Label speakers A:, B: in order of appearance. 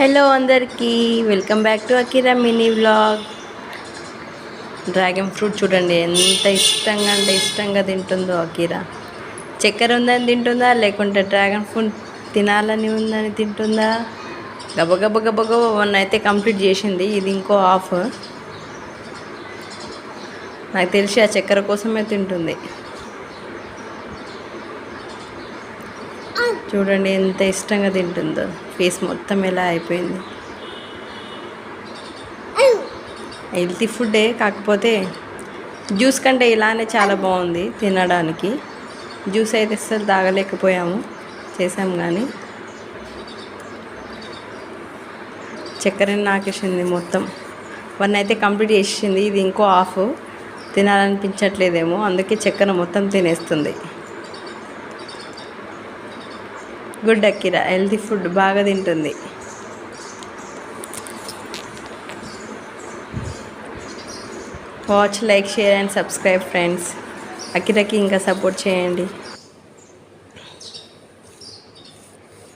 A: Hello అందరికీ welcome back to Akira mini vlog. Dragon fruit చూడండి ఎంత ఇష్టంగా అంటే ఇష్టంగా తింటుందో అకిరా. చక్కెర ఉందని తింటుందా లేకుంటే డ్రాగన్ ఫ్రూట్ తినాలని ఉందని తింటుందా? గబగబ గబగబ వన్ అయితే కంప్లీట్ చేసింది, ఇది ఇంకో హాఫ్. నాకు తెలిసి ఆ చక్కెర కోసమే తింటుంది. చూడండి ఎంత ఇష్టంగా తింటుందో, ఫేస్ మొత్తం ఎలా అయిపోయింది. హెల్తీ ఫుడ్డే, కాకపోతే జ్యూస్ కంటే ఇలానే చాలా బాగుంది తినడానికి. జ్యూస్ అయితే అస్సలు తాగలేకపోయాము, చేసాము కానీ చక్కెరని నాకేసింది మొత్తం. వన్ అయితే కంప్లీట్ చేసింది, ఇది ఇంకో హాఫ్. తినాలనిపించట్లేదేమో, అందుకే చక్కెర మొత్తం తినేస్తుంది. గుడ్ అకిరా, హెల్తీ ఫుడ్ బాగా తింటుంది. Watch, like, share and subscribe friends. అకిరాకి ఇంకా సపోర్ట్ చేయండి.